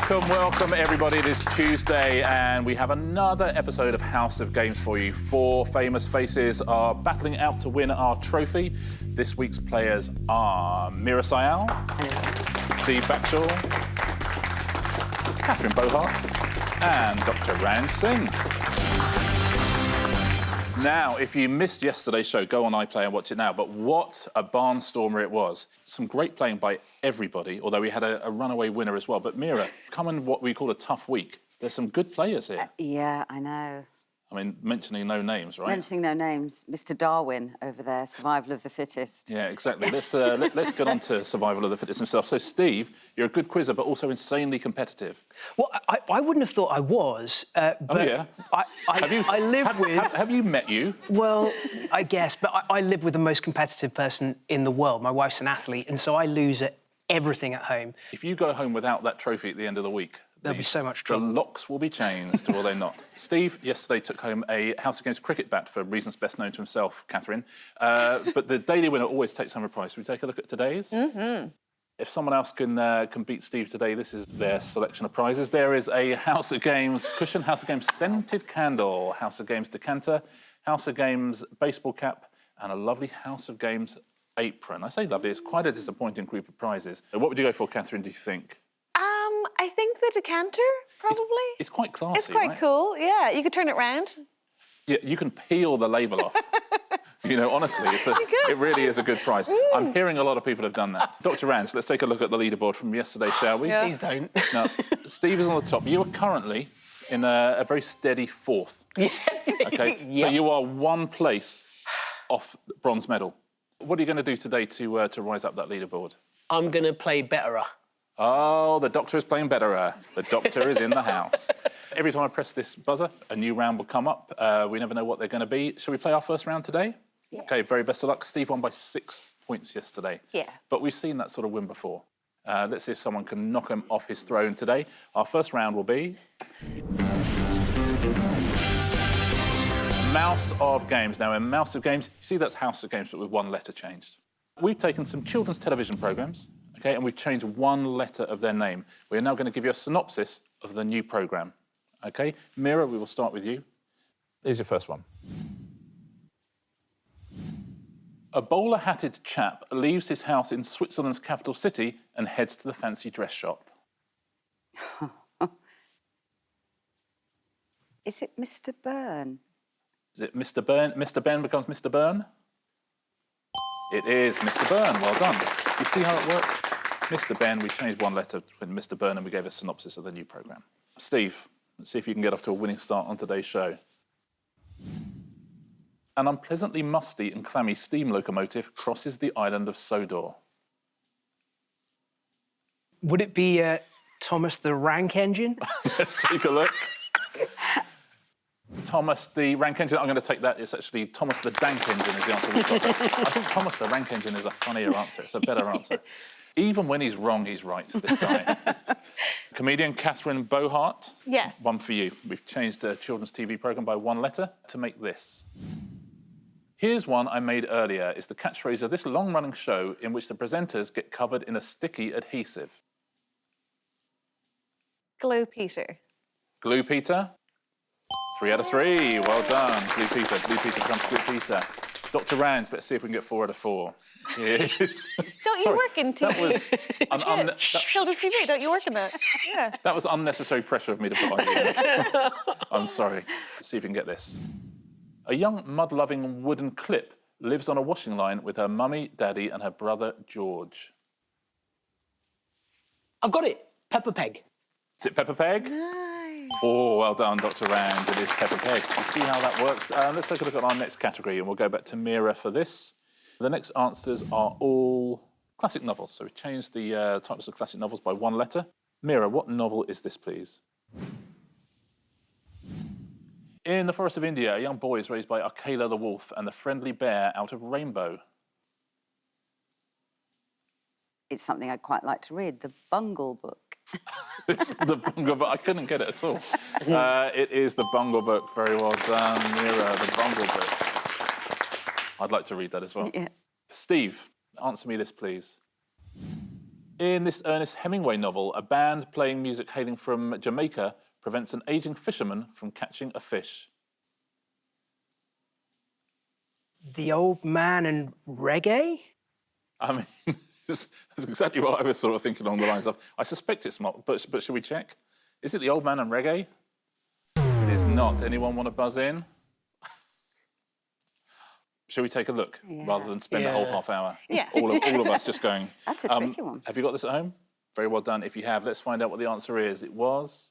Welcome, everybody. It is Tuesday, and we have another episode of House of Games for you. 4 famous faces are battling out to win our trophy. This week's players are Meera Syal, Steve Backshall, Catherine Bohart, and Dr. Ranj Singh. Now, if you missed yesterday's show, go on iPlayer and watch it now. But what a barnstormer it was. Some great playing by everybody, although we had a runaway winner as well. But Meera, coming what we call a tough week, there's some good players here. Yeah, I know. I mean, mentioning no names, right? Mentioning no names. Mr. Darwin over there, survival of the fittest. Yeah, exactly. Let's get on to survival of the fittest himself. So, Steve, you're a good quizzer, but also insanely competitive. Well, I wouldn't have thought I was, but oh, yeah? I live with... Have you met you? Well, I guess, but I live with the most competitive person in the world. My wife's an athlete, and so I lose at everything at home. If you go home without that trophy at the end of the week... There'll be so much trouble. The locks will be changed, will they not? Steve yesterday took home a House of Games cricket bat for reasons best known to himself, Catherine. But the daily winner always takes home a prize. Should we take a look at today's? Mm-hmm. If someone else can beat Steve today, this is their selection of prizes. There is a House of Games cushion, House of Games scented candle, House of Games decanter, House of Games baseball cap, and a lovely House of Games apron. I say lovely, it's quite a disappointing group of prizes. What would you go for, Catherine, do you think? I think the decanter, probably. It's quite classy, It's quite right? cool, yeah. You could turn it round. Yeah, you can peel the label off. You know, honestly, it really is a good prize. I'm hearing a lot of people have done that. Dr. Ranj, let's take a look at the leaderboard from yesterday, shall we? Yeah. Please don't. Now, Steve is on the top. You are currently in a very steady 4th. Yeah. OK? Yep. So you are 1 place off the bronze medal. What are you going to do today to rise up that leaderboard? I'm going to play betterer. Oh, the doctor is playing betterer. The doctor is in the house. Every time I press this buzzer, a new round will come up. We never know what they're going to be. Shall we play our first round today? Yeah. OK, very best of luck. Steve won by 6 points yesterday. Yeah. But we've seen that sort of win before. Let's see if someone can knock him off his throne today. Our first round will be... Mouse of Games. Now, in Mouse of Games, you see that's House of Games, but with 1 letter changed. We've taken some children's television programmes, OK, and we've changed 1 letter of their name. We are now going to give you a synopsis of the new programme. OK? Meera, we will start with you. Here's your first one. A bowler-hatted chap leaves his house in Switzerland's capital city and heads to the fancy dress shop. Is it Mr. Byrne? Is it Mr. Byrne? Mr. Ben becomes Mr. Byrne? It is Mr. Byrne. Well done. You see how it works? Mr. Ben, we changed 1 letter with Mr. Byrne and we gave a synopsis of the new programme. Steve, let's see if you can get off to a winning start on today's show. An unpleasantly musty and clammy steam locomotive crosses the island of Sodor. Would it be Thomas the Rank Engine? Let's take a look. Thomas the Rank Engine, I'm going to take that. It's actually Thomas the Dank Engine is the answer we've got. I think Thomas the Rank Engine is a funnier answer. It's a better answer. Even when he's wrong, he's right, this guy. Comedian Catherine Bohart. Yes. 1 for you. We've changed a children's TV programme by 1 letter to make this. Here's one I made earlier. It's the catchphrase of this long-running show in which the presenters get covered in a sticky adhesive. Glue Peter. Glue Peter. 3 out of 3. Well done. Glue Peter. Glue Peter becomes Glue Peter. Dr. Ranj, let's see if we can get 4 out of 4. Yes. Don't you work in TV? That was Children's TV, don't you work in that? Yeah. That was unnecessary pressure of me to put on you. I'm sorry. Let's see if we can get this. A young mud-loving wooden clip lives on a washing line with her mummy, daddy, and her brother George. I've got it. Peppa Peg. Is it Peppa Peg? Nice. Oh, well done, Dr. Ranj. It is Peppa Peg. You see how that works? Let's take a look at our next category, and we'll go back to Meera for this. The next answers are all classic novels. So we've changed the types of classic novels by 1 letter. Meera, what novel is this, please? In the forest of India, a young boy is raised by Akela the wolf and the friendly bear out of Rainbow. It's something I'd quite like to read, The Bungle Book. It's the Bungle Book. I couldn't get it at all. It is The Bungle Book. Very well done, Meera, The Bungle Book. I'd like to read that as well. Yeah. Steve, answer me this, please. In this Ernest Hemingway novel, a band playing music hailing from Jamaica prevents an aging fisherman from catching a fish. The Old Man and Reggae? I mean, that's exactly what I was sort of thinking along the lines of. I suspect it's not, but should we check? Is it The Old Man and Reggae? It is not. Anyone want to buzz in? Shall we take a look rather than spend the whole half hour? Yeah. All of us just going. That's a tricky one. Have you got this at home? Very well done. If you have, let's find out what the answer is. It was.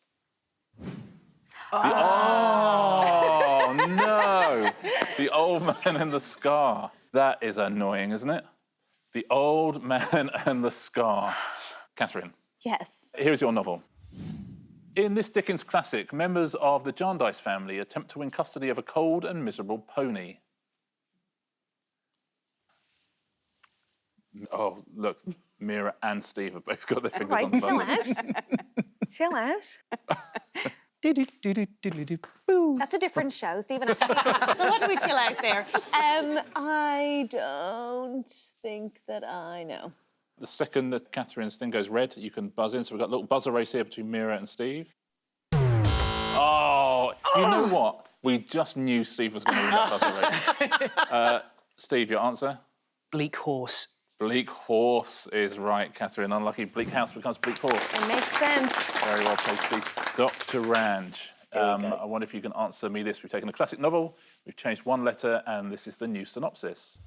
Oh no! The Old Man and the Scar. That is annoying, isn't it? The Old Man and the Scar. Catherine. Yes. Here's your novel. In this Dickens classic, members of the Jarndyce family attempt to win custody of a cold and miserable pony. Oh, look, Meera and Steve have both got their fingers on the buzzers. Chill out. That's a different show, Stephen. So what do we chill out there? I don't think that I know. The second that Catherine's thing goes red, you can buzz in. So we've got a little buzzer race here between Meera and Steve. Oh, you know what? We just knew Steve was going to win that buzzer race. Steve, your answer? Bleak Horse. Bleak Horse is right, Catherine. Unlucky. Bleak House becomes Bleak Horse. It makes sense. Very well played, Steve. Dr. Ranj. I wonder if you can answer me this. We've taken a classic novel, we've changed one letter, and this is the new synopsis.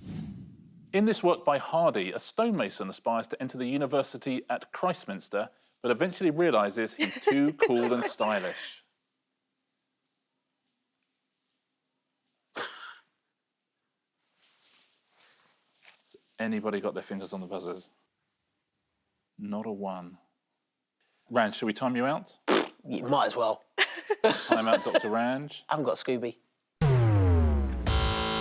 In this work by Hardy, a stonemason aspires to enter the university at Christminster, but eventually realises he's too cool and stylish. Has anybody got their fingers on the buzzers? Not a one. Ranj, shall we time you out? You might as well. Time out, Dr. Ranj. I haven't got Scooby.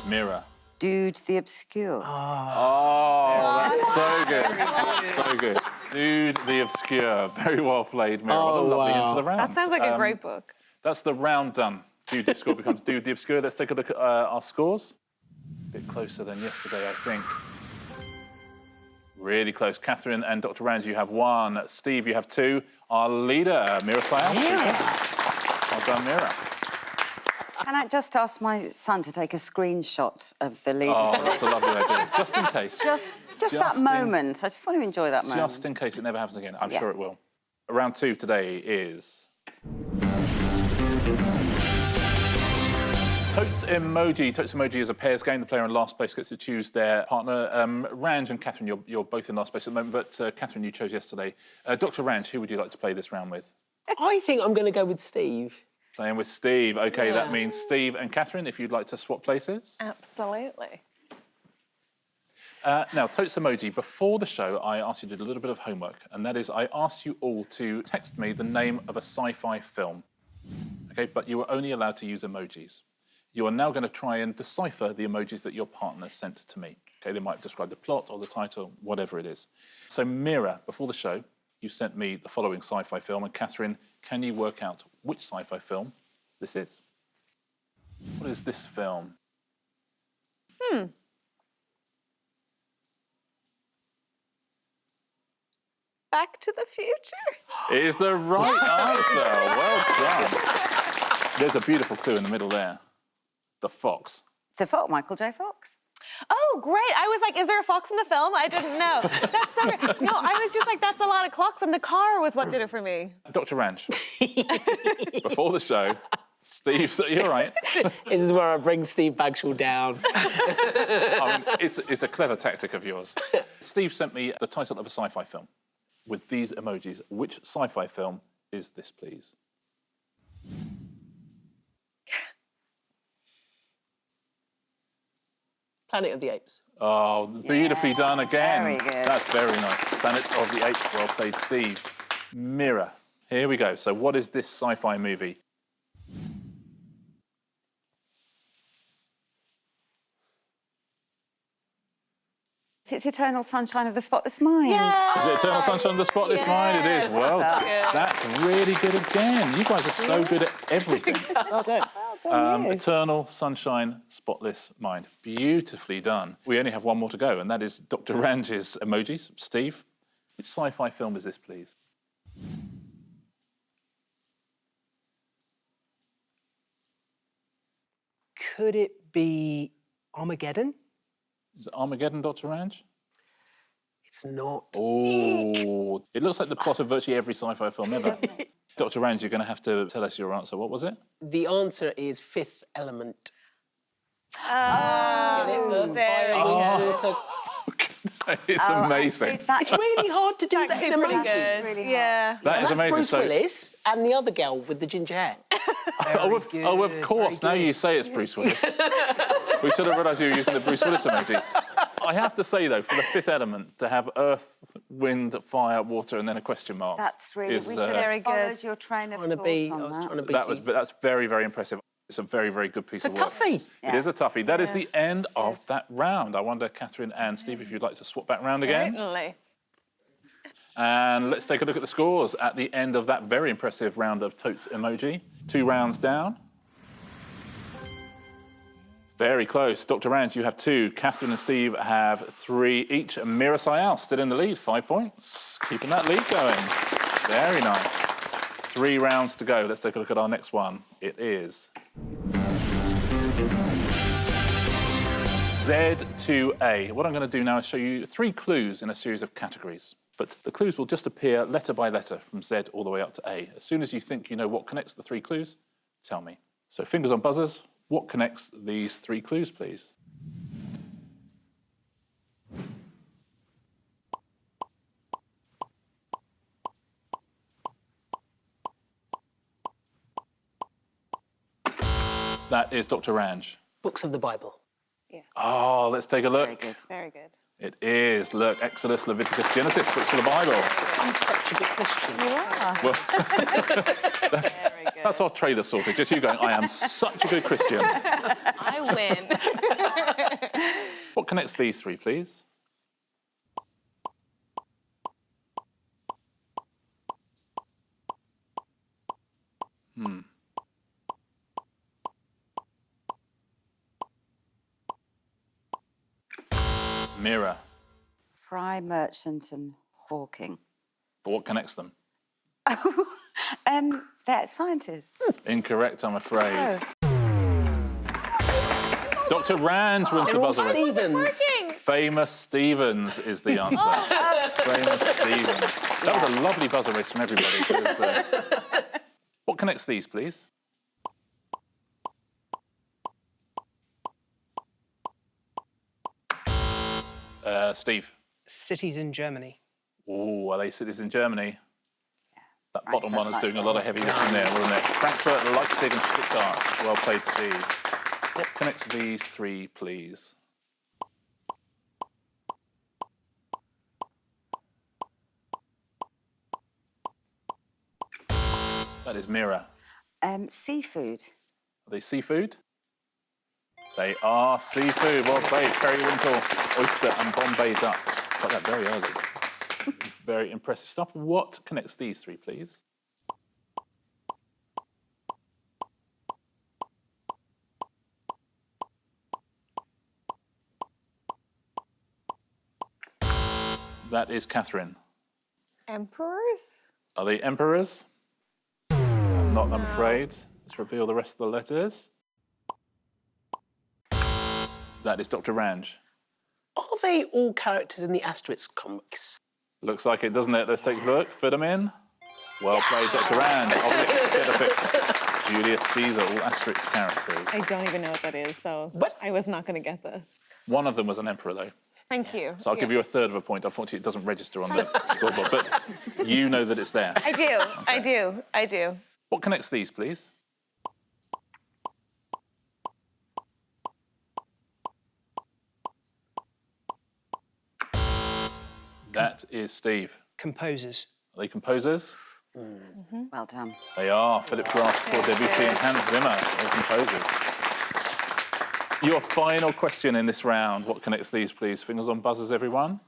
Meera. Dude the Obscure. Oh, that's so good. That's so good. Dude the Obscure. Very well played, Meera. Oh, What a lovely wow. into the round. That sounds like a great book. That's the round done. Dude the Obscure becomes Dude the Obscure. Let's take a look at our scores. A bit closer than yesterday, I think. Really close. Catherine and Dr. Ranj, you have 1. Steve, you have 2. Our leader, Meera Syal. Well done, Meera. Can I just ask my son to take a screenshot of the leader? Oh, that's a lovely idea. Just in case. Just that moment. I just want to enjoy that moment. Just in case it never happens again. I'm sure it will. Round 2 today is... Totes Emoji. Totes Emoji is a pairs game. The player in last place gets to choose their partner. Ranj and Catherine, you're both in last place at the moment, but Catherine, you chose yesterday. Dr. Ranj, who would you like to play this round with? I think I'm going to go with Steve. Playing with Steve. OK, that means Steve and Catherine, if you'd like to swap places. Absolutely. Now, Totes Emoji, before the show, I asked you to do a little bit of homework, and that is I asked you all to text me the name of a sci-fi film. OK, but you were only allowed to use emojis. You are now going to try and decipher the emojis that your partner sent to me. OK, they might describe the plot or the title, whatever it is. So, Meera, before the show, you sent me the following sci-fi film, and Catherine, can you work out which sci-fi film this is? What is this film? Back to the Future. It is the right answer. Well done. There's a beautiful clue in the middle there. The fox. The Fox, Michael J. Fox. Oh, great. I was like, is there a fox in the film? I didn't know. That's so great. No, I was just like, that's a lot of clocks, and the car was what did it for me. Dr. Ranj, before the show, Steve, so you're right. This is where I bring Steve Backshall down. I mean, it's a clever tactic of yours. Steve sent me the title of a sci-fi film with these emojis. Which sci-fi film is this, please? Planet of the Apes. Oh, beautifully done again. Very good. That's very nice. Planet of the Apes. Well played, Steve. Meera. Here we go. So what is this sci-fi movie? It's Eternal Sunshine of the Spotless Mind. Is it Eternal Sunshine of the Spotless Mind? It is. Well, that's really good again. You guys are so good at everything. Well done. Eternal Sunshine, Spotless Mind. Beautifully done. We only have one more to go, and that is Dr. Ranj's emojis. Steve, Which sci-fi film is this, please? Could it be Armageddon? Is it Armageddon, Dr. Ranj? It's not. Oh, it looks like the plot of virtually every sci-fi film ever. Dr. Ranj, you're going to have to tell us your answer. What was it? The answer is Fifth Element. Oh, Get it? Earth, very fire, good. wind, water. It's amazing. It's really hard to do that in Pretty emojis. good. really Yeah. That is That's amazing. Bruce Willis and the other girl with the ginger hair. Oh, of course. Now you say it's Bruce Willis. We should have realised you were using the Bruce Willis emoji. I have to say, though, for the Fifth Element, to have earth, wind, fire, water, and then a question mark. That's really... is, we should Very have followed good. your train of I thought was on trying to that. be That's very, very impressive. It's a very, very good piece It's of a work. toughie. It is a toughie. That is the end of that round. I wonder, Catherine and Steve, if you'd like to swap back round again. Certainly. And let's take a look at the scores at the end of that very impressive round of totes emoji. 2 rounds down. Very close. Dr. Ranj, you have 2. Catherine and Steve have 3 each. And Meera Syal still in the lead, 5 points. Keeping that lead going. Very nice. 3 rounds to go. Let's take a look at our next one. It is Z2A. What I'm going to do now is show you 3 clues in a series of categories. But the clues will just appear letter by letter from Z all the way up to A. As soon as you think you know what connects the 3 clues, tell me. So fingers on buzzers. What connects these 3 clues, please? That is Dr. Ranj. Books of the Bible. Oh, let's take a look. Very good. Very good. It is. Look, Exodus, Leviticus, Genesis, books of the Bible. I'm such a good Christian. Well, that's our trailer sorted. Just you going, I am such a good Christian. I win. What connects these 3, please? Meera. Fry, Merchant and Hawking. But what connects them? They're scientists. Incorrect, I'm afraid. Dr. Ranj wins the They're all buzzer. Stevens. Working. Famous Stevens is the answer. Famous Stevens. That was a lovely buzzer race from everybody. It was, what connects these, please? Steve. Cities in Germany. Oh, are they cities in Germany? That bottom Frankfurt, one is doing a lot of heavy lifting there, wasn't it? Frankfurt, Leipzig and Stuttgart. Well played, Steve. What connects these 3, please? That is Meera. Seafood. Are they seafood? They are seafood. Well played. Periwinkle, oyster and Bombay duck. Got that very early. Very impressive stuff. What connects these 3, please? That is Catherine. Emperors? Are they emperors? Not, I'm afraid. Let's reveal the rest of the letters. That is Dr. Ranj. Are they all characters in the Asterix comics? Looks like it, doesn't it? Let's take a look. Fit them in. Well played, Dr. Ranj. Obelix, Gedepix, Julius Caesar, all Asterix characters. I don't even know what that is, so What? I was not going to get that. One of them was an emperor, though. Thank you. So I'll give you a third of a point. Unfortunately, it doesn't register on the scoreboard, but you know that it's there. I do. I do. I do. What connects these, please? That is Steve. Composers. Are they composers? Well done. They are. Philip Glass, Claude Debussy and Hans Zimmer. They're composers. Your final question in this round. What connects these, please? Fingers on buzzers, everyone.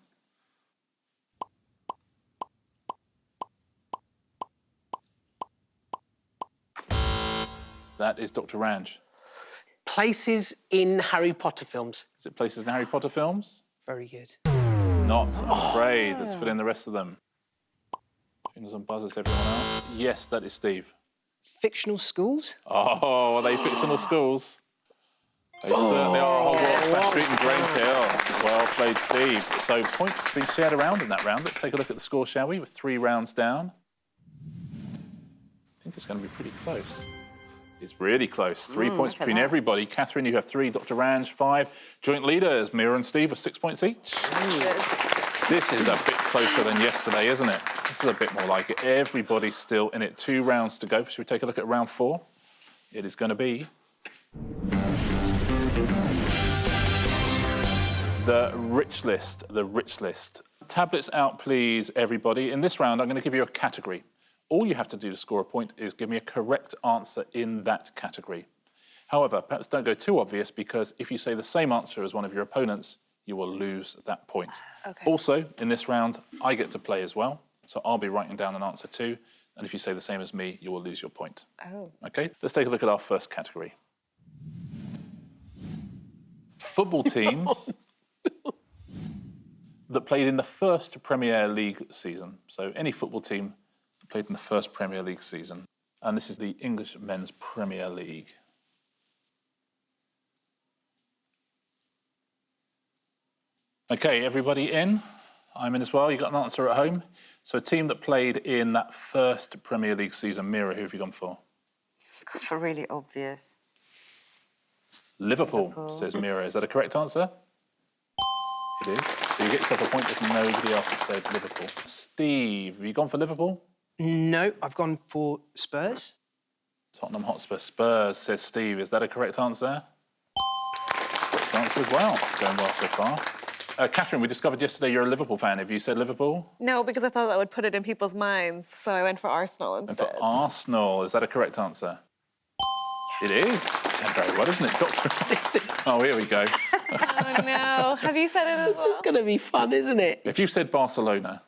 That is Dr. Ranj. Places in Harry Potter films. Is it places in Harry Potter films? Very good. It is not, I'm afraid. Let's fill in the rest of them. Fingers on buzzers, everyone else. Yes, that is Steve. Fictional schools? Oh, are they fictional schools? They certainly are. Hogwarts, Bash Street and Grange Hill. Well played, Steve. So points being shared around in that round. Let's take a look at the score, shall we, with 3 rounds down. I think it's going to be pretty close. It's really close. 3 points between everybody. Catherine, you have 3. Dr. Ranj, 5. Joint leaders, Meera and Steve, are 6 points each. This is a bit closer than yesterday, isn't it? This is a bit more like it. Everybody's still in it. 2 rounds to go. Should we take a look at round 4? It is going to be the rich list. The rich list. Tablets out, please, everybody. In this round, I'm going to give you a category. All you have to do to score a point is give me a correct answer in that category. However, perhaps don't go too obvious, because if you say the same answer as one of your opponents, you will lose that point. Okay. Also, in this round, I get to play as well, so I'll be writing down an answer too, and if you say the same as me, you will lose your point. Oh. Okay, let's take a look at our first category. Football teams that played in the first Premier League season. So any football team that played in the first Premier League season. And this is the English Men's Premier League. Okay, everybody in? I'm in as well. You got an answer at home? So a team that played in that first Premier League season. Meera, who have you gone for? Gone for really obvious. Liverpool, says Meera. Is that a correct answer? It is. So you get yourself a point if nobody else has said Liverpool. Steve, have you gone for Liverpool? No, I've gone for Spurs. Tottenham Hotspur. Spurs, says Steve. Is that a correct answer? Correct answer as well. Going well so far. Catherine, we discovered yesterday you're a Liverpool fan. Have you said Liverpool? No, because I thought that would put it in people's minds, so I went for Arsenal instead. And for Arsenal, is that a correct answer? It is. Yeah, very well, isn't it, Doctor? Oh, here we go. Oh, no. Have you said it as well? This is going to be fun, isn't it? If you said Barcelona.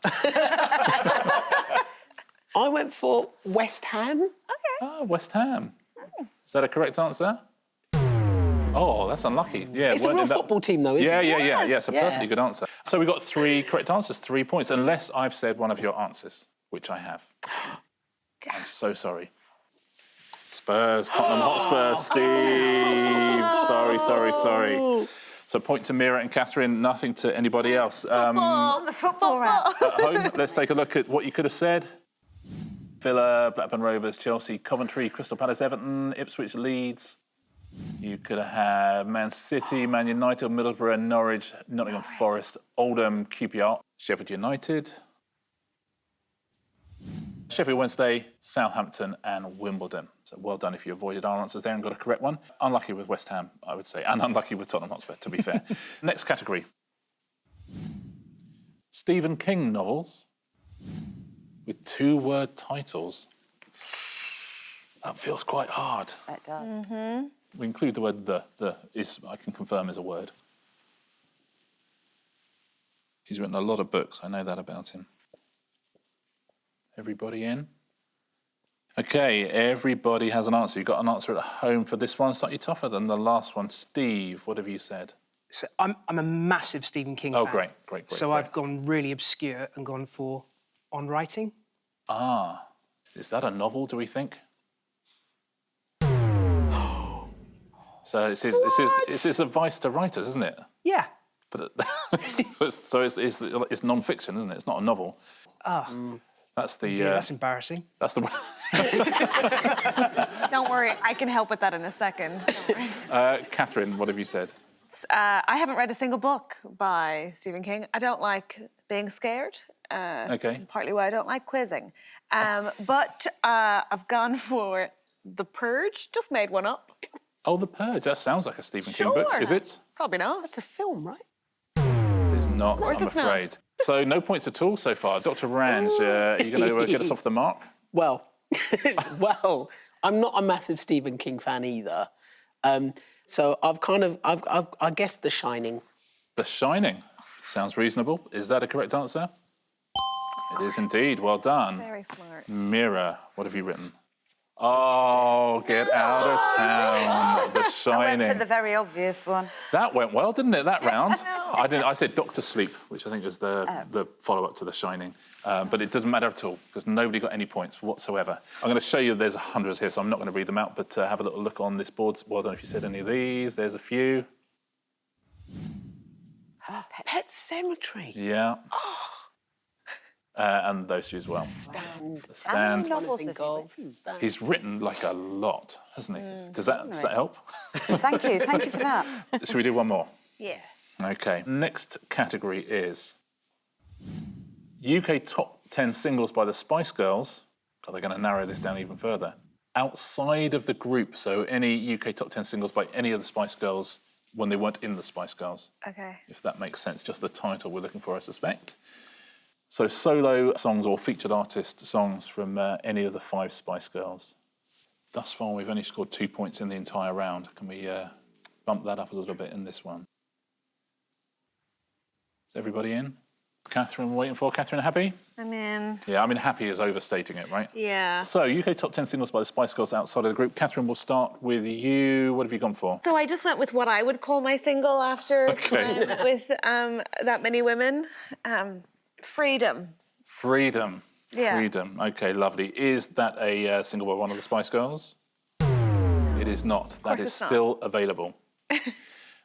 I went for West Ham. Ah, West Ham. Is that a correct answer? Oh, that's unlucky. Yeah, It's a real football team, though, isn't it? Yeah. It's a perfectly good answer. So we got 3 correct answers, 3 points, unless I've said one of your answers, which I have. I'm so sorry. Spurs, Tottenham Hotspur, Steve. Sorry. So point to Meera and Catherine, nothing to anybody else. The football round. At home, let's take a look at what you could have said. Villa, Blackburn Rovers, Chelsea, Coventry, Crystal Palace, Everton, Ipswich, Leeds. You could have Man City, Man United, Middlesbrough, Norwich, Nottingham Forest, Oldham, QPR, Sheffield United, Sheffield Wednesday, Southampton and Wimbledon. So well done if you avoided our answers there and got a correct one. Unlucky with West Ham, I would say, and unlucky with Tottenham Hotspur, to be fair. Next category. Stephen King novels with 2-word titles. That feels quite hard. It does. Mm-hmm. We include the word the is, I can confirm, is a word. He's written a lot of books, I know that about him. Everybody in? Okay, everybody has an answer. You got an answer at home for this one, slightly tougher than the last one. Steve, what have you said? So I'm a massive Stephen King fan. Oh, great. So I've gone really obscure and gone for On Writing. Ah, is that a novel, do we think? So it's his advice to writers, isn't it? Yeah. But so it's non-fiction, isn't it? It's not a novel. That's the. Dear, that's embarrassing. That's the. Don't worry, I can help with that in a second. Don't worry. Catherine, what have you said? I haven't read a single book by Stephen King. I don't like being scared. Okay. It's partly why I don't like quizzing. But I've gone for The Purge. Just made one up. Oh, The Purge. That sounds like a Stephen King book. Is it? Probably not. It's a film, right? It is not, Of course I'm it's not. afraid. So no points at all so far. Dr. Ranj, are you going to get us off the mark? Well, I'm not a massive Stephen King fan either. So I've guessed The Shining. The Shining. Sounds reasonable. Is that a correct answer? It is indeed. Well done. Very smart. Meera, what have you written? Oh, get out of town. The I went Shining. for the very obvious one. That went well, didn't it, that round? I didn't. I said Doctor Sleep, which I think is the follow-up to The Shining. But it doesn't matter at all, because nobody got any points whatsoever. I'm going to show you there's hundreds here, so I'm not going to read them out, but have a little look on this board. Well, I don't know if you said any of these. There's a few. Pet Cemetery. Yeah. And those two as well. Stand. The How many Stand. novels has he Golf. written? Stand. He's written like a lot, hasn't he? Does that help? Thank you for that. Should we do one more? Yeah. Okay. Next category is UK top 10 singles by the Spice Girls. God, they're going to narrow this down even further. Outside of the group, so any UK top 10 singles by any of the Spice Girls when they weren't in the Spice Girls. Okay. If that makes sense, just the title we're looking for, I suspect. So solo songs or featured artist songs from any of the 5 Spice Girls. Thus far, we've only scored 2 points in the entire round. Can we bump that up a little bit in this one? Is everybody in? Catherine, we're waiting for. Catherine, happy? I'm in. Yeah, I mean, happy is overstating it, right? Yeah. So, UK top 10 singles by the Spice Girls outside of the group. Catherine, we'll start with you. What have you gone for? So I just went with what I would call my single after Okay. time with that many women. Freedom. Freedom. Yeah. Freedom. Okay, lovely. Is that a single by one of the Spice Girls? It is not. That is it's not. still available.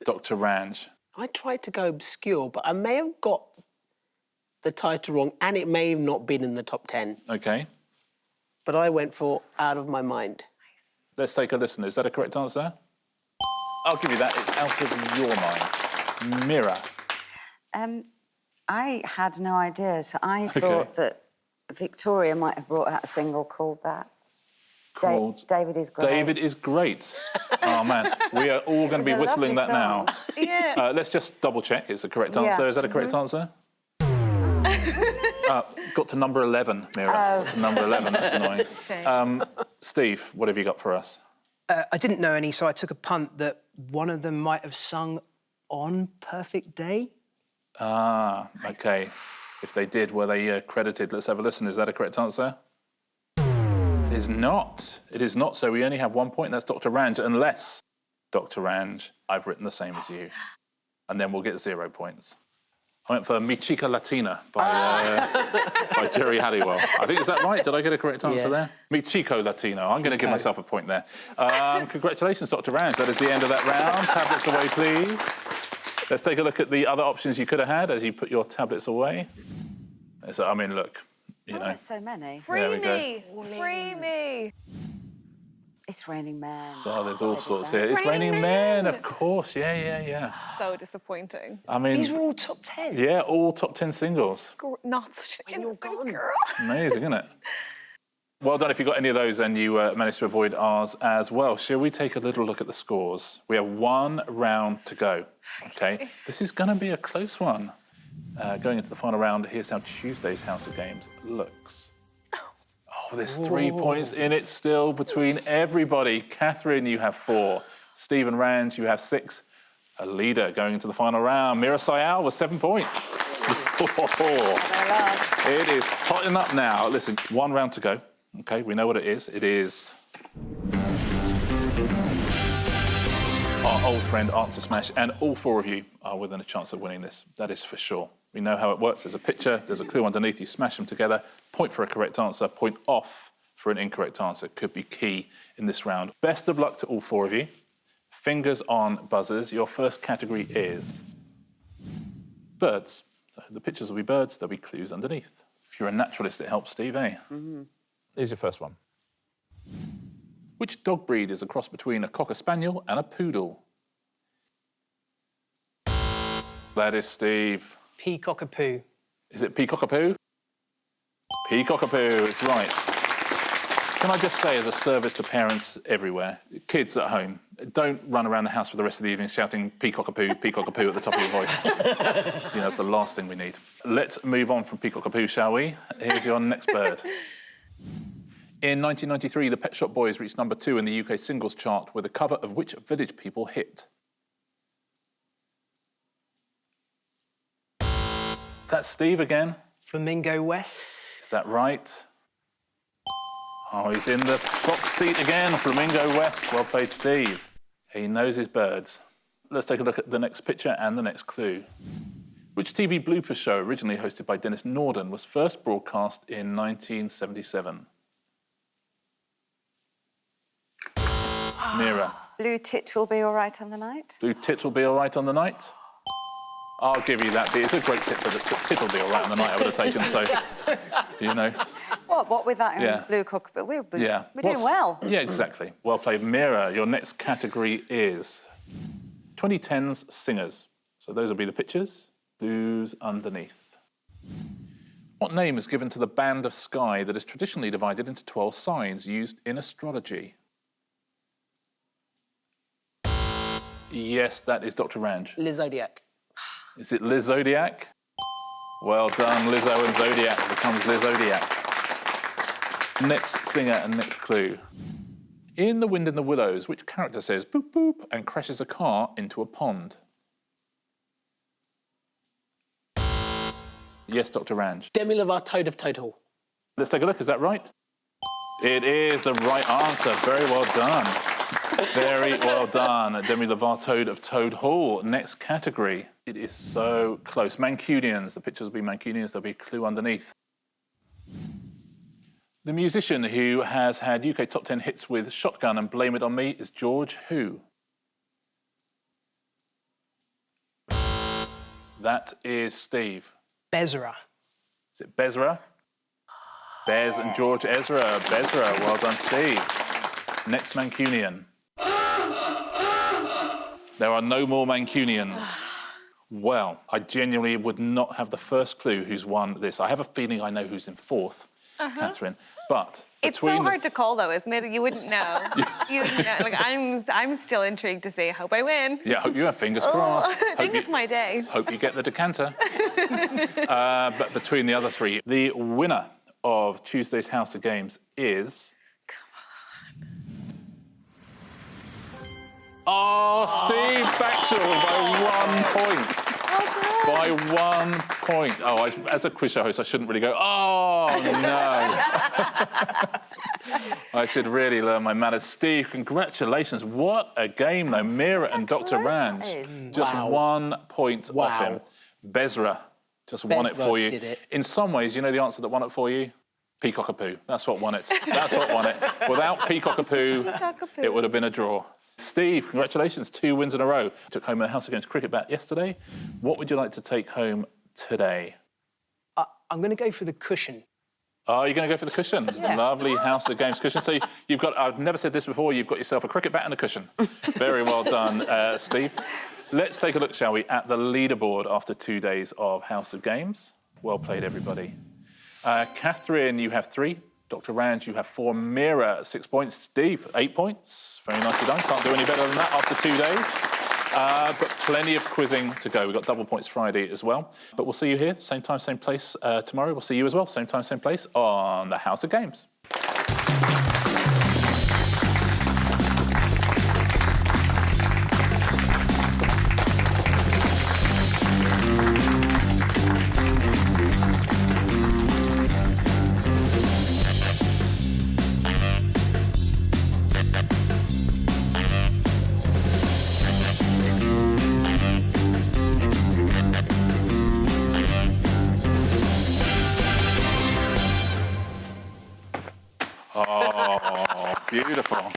Dr. Ranj. I tried to go obscure, but I may have got the title wrong, and it may have not been in the top 10. Okay. But I went for Out of My Mind. Let's take a listen. Is that a correct answer? I'll give you that. It's Out of Your Mind. Meera. I had no idea, so I thought that Victoria might have brought out a single called that. Called David is Great. David is Great. Oh, man. We are all going to be It's a whistling that lovely now. Yeah. Let's just double check. It's a correct Yeah. answer. Is that a correct answer? Got to number 11, Meera. Got to number 11. That's annoying. Shame. Steve, what have you got for us? I didn't know any, so I took a punt that one of them might have sung On Perfect Day. Ah, OK. If they did, were they credited? Let's have a listen. Is that a correct answer? It is not. It is not. So we only have 1 point. That's Dr. Ranj, unless, Dr. Ranj, I've written the same as you. And then we'll get 0 points. I went for Mi Chica Latina by Jerry Halliwell. I think, is that right? Did I get a correct answer there? Mi Chico Latino. I'm going to give myself a point there. Congratulations, Dr. Ranj. That is the end of that round. Tablets away, please. Let's take a look at the other options you could have had as you put your tablets away. So, I mean, look, you know. There's so many. There we Free go. me. Free me. It's Raining Men. Oh, there's all sorts here. It's Raining Men, of course. Yeah. So disappointing. I mean, These were all top 10. yeah, all top 10 singles. Not such an innocent girl. Amazing, isn't it? Well done if you got any of those and you managed to avoid ours as well. Shall we take a little look at the scores? We have 1 round to go. Okay. This is going to be a close one. Going into the final round, here's how Tuesday's House of Games looks. Oh, there's 3 points in it still between everybody. Catherine, you have 4. Steve and Ranj, you have 6. A leader going into the final round. Meera Syal with 7 points. It is hotting up now. Listen, 1 round to go. Okay, we know what it is. It is our old friend Answer Smash, and all 4 of you are within a chance of winning this. That is for sure. We know how it works. There's a picture, there's a clue underneath, you smash them together, point for a correct answer, point off for an incorrect answer. Could be key in this round. Best of luck to all 4 of you. Fingers on buzzers. Your first category is birds. So the pictures will be birds, there'll be clues underneath. If you're a naturalist, it helps, Steve, eh? Mm-hmm. Here's your first one. Which dog breed is a cross between a Cocker Spaniel and a Poodle? That is Steve. Peacockapoo. Is it Peacockapoo? Peacockapoo, it's right. Can I just say, as a service to parents everywhere, kids at home, don't run around the house for the rest of the evening shouting Peacockapoo, Peacockapoo at the top of your voice. You know, that's the last thing we need. Let's move on from Peacockapoo, shall we? Here's your next bird. In 1993, the Pet Shop Boys reached number 2 in the UK singles chart with a cover of which Village People hit? That's Steve again. Flamingo West. Is that right? Oh, he's in the box seat again. Flamingo West. Well played, Steve. He knows his birds. Let's take a look at the next picture and the next clue. Which TV blooper show, originally hosted by Dennis Norden, was first broadcast in 1977? Meera. Blue tit will be all right on the night. Blue tit will be all right on the night. I'll give you that. It's a great tip, but the tit will be all right on the night I would have taken, so, you know. What with that Yeah. blue cock? But we're doing What's- well. Yeah, exactly. Well played, Meera. Your next category is 2010s singers. So those will be the pictures. Blues underneath. What name is given to the band of sky that is traditionally divided into 12 signs used in astrology? Yes, that is Dr. Ranj. Liz Zodiac. Is it Liz Zodiac? Well done, Lizzo and Zodiac becomes Liz Zodiac. Next singer and next clue. In The Wind in the Willows, which character says boop boop and crashes a car into a pond? Yes, Dr. Ranj. Demi Lovato, Toad of Toad Hall. Let's take a look, is that right? It is the right answer, very well done. Very well done, Demi Lovato of Toad Hall. Next category. It is so close. Mancunians. The pictures will be Mancunians. There'll be a clue underneath. The musician who has had UK top 10 hits with Shotgun and Blame It On Me is George who? That is Steve. Bezra. Is it Bezra? Bez and George Ezra. Bezra. Well done, Steve. Next Mancunian. There are no more Mancunians. Well, I genuinely would not have the first clue who's won this. I have a feeling I know who's in fourth, Catherine. But It's so hard to call, though, isn't it? You wouldn't know. You wouldn't know. Like, I'm still intrigued to see. Hope I win. Yeah, hope you have fingers crossed. I think it's my day. Hope you get the decanter. But between the other three, the winner of Tuesday's House of Games is... Oh, Steve Backshall by 1 point. By 1 point. Oh, as a quiz show host, I shouldn't really go, oh, no. I should really learn my manners. Steve, congratulations. What a game, though. Meera and Dr. Ranj. Just 1 point off him. Bezra just won it for you. Did it. In some ways, you know the answer that won it for you? Peacockapoo. That's what won it. That's what won it. Without Peacockapoo, it would have been a draw. Steve, congratulations, 2 wins in a row. Took home a House of Games cricket bat yesterday. What would you like to take home today? I'm going to go for the cushion. Oh, you're going to go for the cushion? Yeah. Lovely House of Games cushion. So you've got, I've never said this before, you've got yourself a cricket bat and a cushion. Very well done, Steve. Let's take a look, shall we, at the leaderboard after 2 days of House of Games. Well played, everybody. Catherine, you have 3. Dr. Ranj, you have 4. Meera, 6 points. Steve, 8 points. Very nicely done. Can't do any better than that after 2 days. But plenty of quizzing to go. We've got double points Friday as well. But we'll see you here, same time, same place tomorrow. We'll see you as well, same time, same place on the House of Games. Oh, beautiful.